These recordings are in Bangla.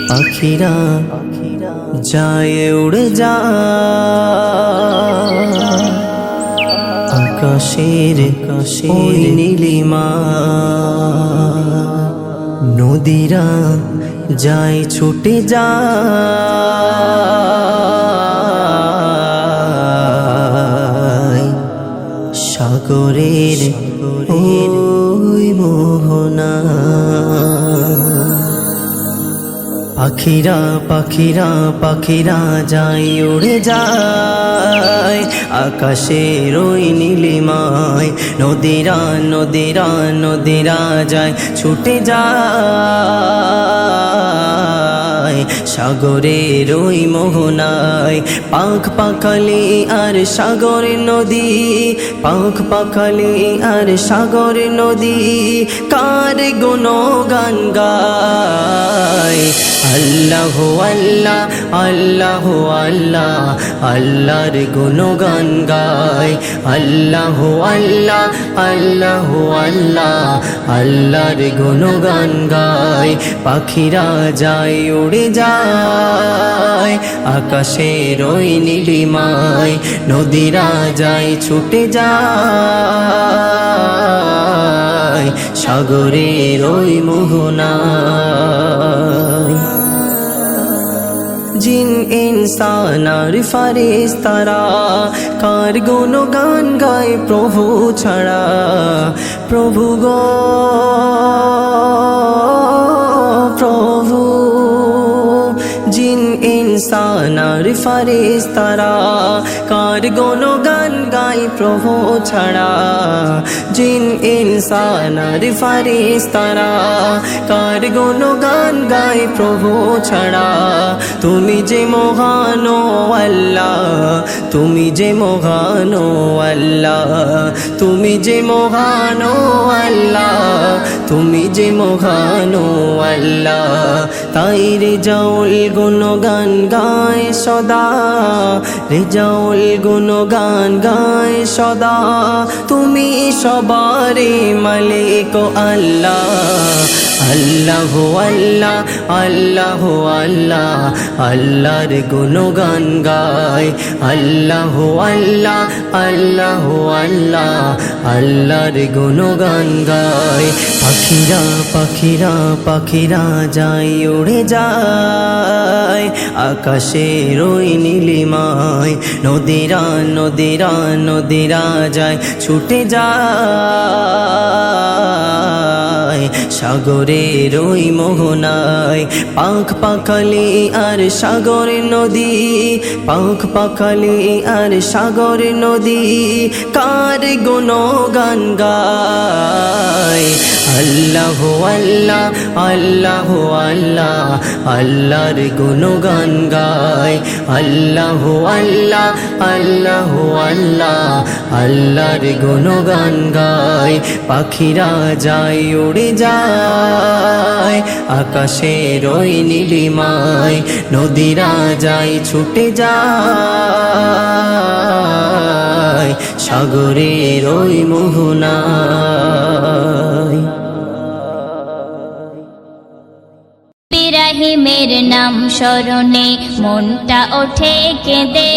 পাখিরা যায় উড়ে যায় আকাশের ওই নীলিমা, নদীরা যায় ছুটে যায় সাগরের ওই মোহনা। পাখিরা পাখিরা পাখিরা যায় উড়ে যায় আকাশের ওই নীলিমায়, নদীরা নদীরা নদীরা যায় ছুটে যায় সাগরের ওই মোহনায়। পাখ পাখালি আর সাগরের নদী, পাখ পাখালি আর সাগরের নদী কার গুণগান গায়। আল্লাহু আল্লাহ আল্লাহু আল্লাহ আল্লাহর গুণগান গায়। আল্লাহু আল্লাহ আল্লাহু আল্লাহ আল্লাহর গুণগান গায়। পাখিরা যায় উড়ে যায় আকাশের ওই নীলিমায়, নদীরা যায় ছুটে যায় সাগরের ওই মোহনায়। জিন ইনসান আর ফারিস্তারা কার গুণগান গায় প্রভু ছাড়া। প্রভু গো প্রভু, জিন ইনসান আর ফারিস্তারা কার গুণগান গায় প্রভু ছাড়া। জিন ইনসান আর ফারিস্তারা কার গুণগান গায় প্রভু ছাড়া। তুমি যে মহান ও আল্লাহ, তুমি যে মহান ও আল্লাহ, তুমি যে মহান ও আল্লাহ, তুমি যে মহান ও আল্লাহ। তাই রেজাউল গুণগান গায় সদা, রেজাউল গুণগান গায় সদা। তুমি সবারে মালিক আল্লাহ। আল্লাহু আল্লাহ আল্লাহু আল্লাহ আল্লাহর গুণগান গায়। আল্লাহু আল্লাহ আল্লাহু আল্লাহ আল্লাহর গুণগান গায়। পাখিরা পাখিরা পাখিরা যায় উড়ে যায় আকাশের ওই নীলিমায়, নদীরা নদীরা নদীরা যায় ছুটে যায় সাগরের ওই মোহনায়। পাখ পাখালি আর সাগরের নদী, পাখ পাখালি আর সাগরের নদী কার গুণগান গায়। আল্লাহু আল্লাহ আল্লাহু আল্লাহ আল্লাহর গুণগান গায়। আল্লাহু আল্লাহ আল্লাহু আল্লাহ আল্লাহর গুণগান গায়। পাখিরা যায় উড়ে যায় আকাশের ওই নীলিমায়, নদীরা যায় ছুটে যায় সাগরের ওই মোহনায়। ইব্রাহিমের নাম স্মরণে মনটা ওঠে কেঁদে,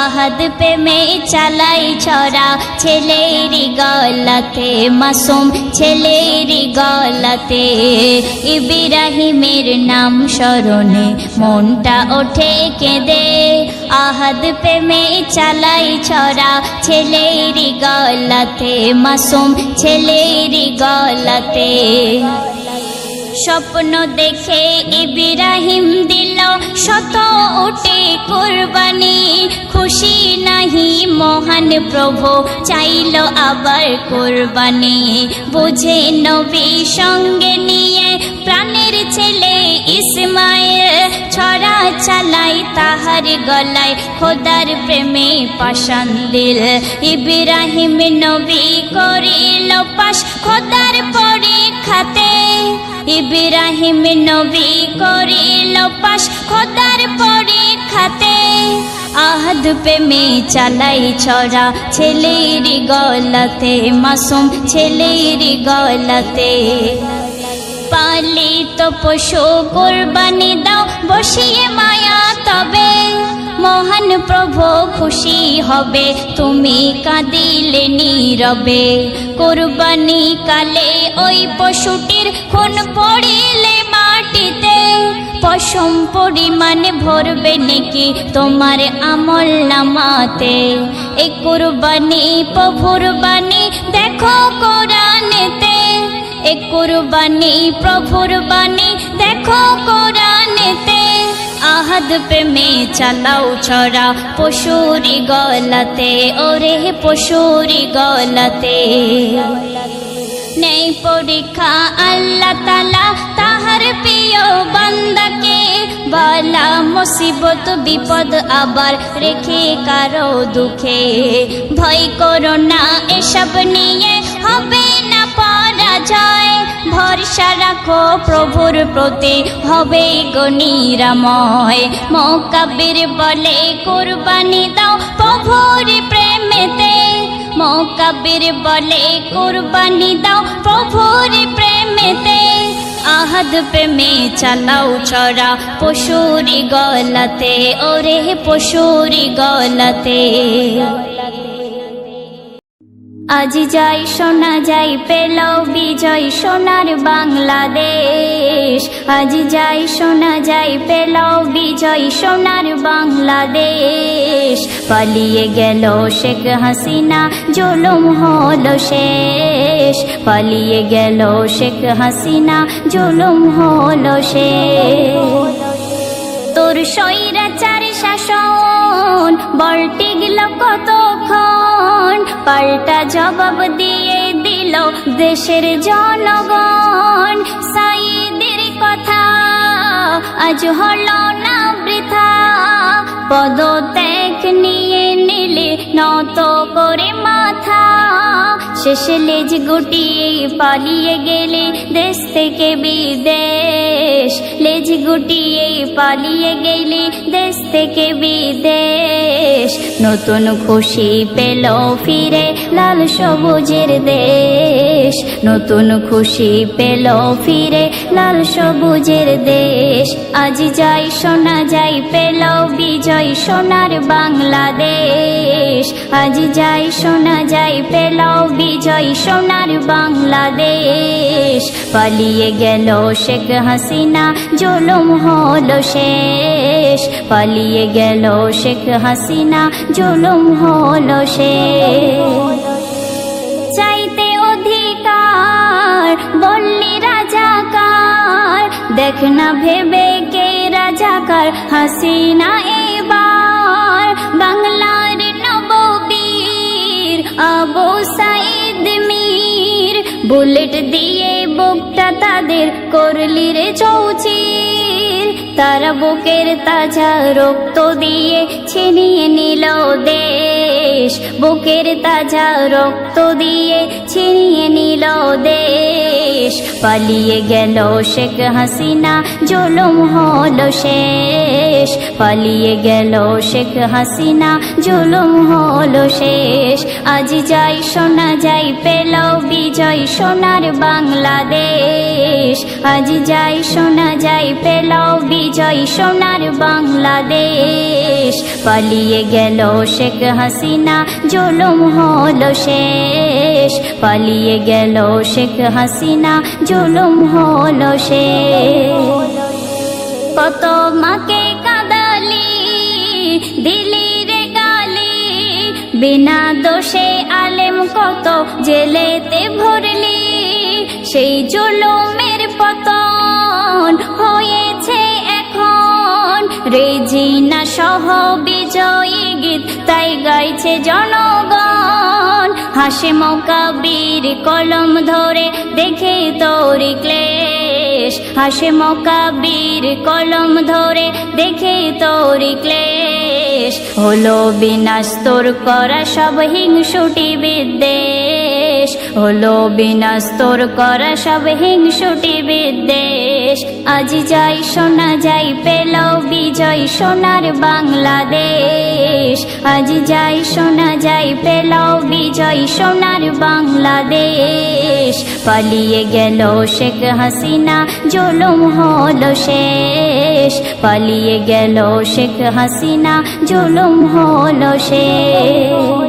আহাদ প্রেমে চালাই ছড়া ছেলেরি গলাতে, মাসুম ছেলেরি গলাতে। ইব্রাহিমের নাম স্মরণে মনটা ওঠে কেঁদে, আহাদ প্রেমে চালাই ছড়া ছেলেরি গলাতে, মাসুম ছেলেরি গলাতে। স্বপ্ন দেখে ইব্রাহিম দিল শত উটে কুরবানি, খুশি নাহি মহান প্রভু চাইল আবার কুরবানি। বুঝে নবী সঙ্গে নিয়ে প্রাণের ছেলে ইসমাইল, ছড়া চালাই তাহার গলায় খোদার প্রেমে পাষাণ দিল। ইব্রাহিম নবী করিল পাশ খোদার পরীক্ষাতে, ইব্রাহিম নবী করিল পাশ খোদার পরীক্ষাতে। আহাদ প্রেমে চালাই ছড়া ছেলের গলাতে, মাসুম ছেলের গলাতে। পালিত জীবিত পশু কোরবানি দাও বসিয়ে মায়া তবে মহান প্রভু খুশি হবে তুমি কাঁদিলে নীরবে কোরবানি কালে ওই পশুটির খুন পড়িলে মাটিতে পশম পরিমাণে ভরবে নাকি তোমার আমল নামাতে এই কোরবানি প্রভুর বাণী দেখো কোরআনেতে এই কোরবানি প্রভুর বাণী দেখো কোরআনেতে আহাদ প্রেমে চালাও ছড়া পশুরি গলাতে ওরে পশুরি গলাতে নেই পরীক্ষা আল্লাহ তাআলা তাহার প্রিয় বান্দাকে বালা মুসিবত বিপদ আবার রেখে কারো দুঃখে ভয় করো না এসব নিয়ে হবে না পরাজয় ভরসা রাখো প্রভুর প্রতি হবে গো নিরাময় মোকাব্বির বলে কোরবানি দাও প্রভুর প্রেমেতে মোকাব্বির বলে কোরবানি দাও প্রভুর প্রেমেতে আহাদ প্রেমে চালাও ছড়া পশুরি গলাতে ওরে পশুরি গলাতে আজ যাই শোনা যাই পেল বিজয় সোনার বাংলাদেশ আজ যাই শোনা যাই পেল বিজয় সোনার বাংলাদেশ পালিয়ে গেল শেখ হাসিনা জুলুম হলো শেষ পালিয়ে গেল শেখ হাসিনা জুলুম হলো শেষ তোর স্বৈরাচার শাসন বলটি গেল কতক্ষণ পাল্টা জবাব দিয়ে দিল দেশের জনগণ সাইদের কথা আজ হলো না বৃথা পদত্যাগ নিয়ে নিলে নত করে মাথা শেষে লেজ গুটিয়ে পালিয়ে গেলে দেশ থেকে বিদেশ লেজ গুটিয়ে পালিয়ে গেলে দেশ থেকে বিদেশ নতুন খুশি পেল ফিরে লাল সবুজের দেশ নতুন খুশি পেল ফিরে লাল সবুজের দেশ আজ যাই শোনা যাই পেল বিজয় সোনার বাংলাদেশ আজ যাই শোনা যাই পেল বিজয় সোনার বাংলাদেশ পালিয়ে গেল শেখ হাসিনা জুলুম হলো শেষ পালিয়ে গেল শেখ হাসিনা জুলুম হলো শেষ চাইতে অধিকার বললি রাজাকার দেখ না ভেবে কে রাজাকার হাসিনা এবার বাংলার নববীর আবু সাইদ মীর বুলেট দিয়ে বুকটা তাদের করলি রে চৌচির তারা বুকের তাজা রক্ত দিয়ে ছিনিয়ে নিল দেশ বুকের তাজা রক্ত দিয়ে ছিনিয়ে নিল দেশ পালিয়ে গেল শেখ হাসিনা জুলুম হলো শেষ পালিয়ে গেল শেখ হাসিনা জুলুম হলো শেষ আজ যাই শোনা যাই পেল বিজয় সোনার বাংলাদেশ আজ যাই শোনা যাই পেল বিজয় সোনার বাংলাদেশ পালিয়ে গেল শেখ হাসিনা জুলুম হলো শেষ পালিয়ে গেল শেখ হাসিনা জুলুম হলো শেষ কত মাকে কাঁদালি দিলি রে গালি বিনা দোষে আলেম কত জেলেতে ভরলি সেই জুলুমের পতন হয়েছে এখন রেজিনা সহ বিজয়ী গীত তাই গাইছে জনগণ হাসে মোকাবির কলম ধরে দেখে তোরি ক্লেশ হাসে মোকাবির কলম ধরে দেখে তোরি ক্লেশ হলো বিনাশ তোর করা সব হিংসুটি বিদ্বেষ হলো বিনাশ তোর করা সব হিংসুটি বিদ্বেষ আজ যাই শোনা যাই পেল বিজয় সোনার বাংলাদেশ। আজ যাই শোনা যাই পেল বিজয় সোনার বাংলাদেশ। পালিয়ে গেল শেখ হাসিনা জুলুম হলো শেষ। পালিয়ে গেল শেখ হাসিনা জুলুম হলো শেষ।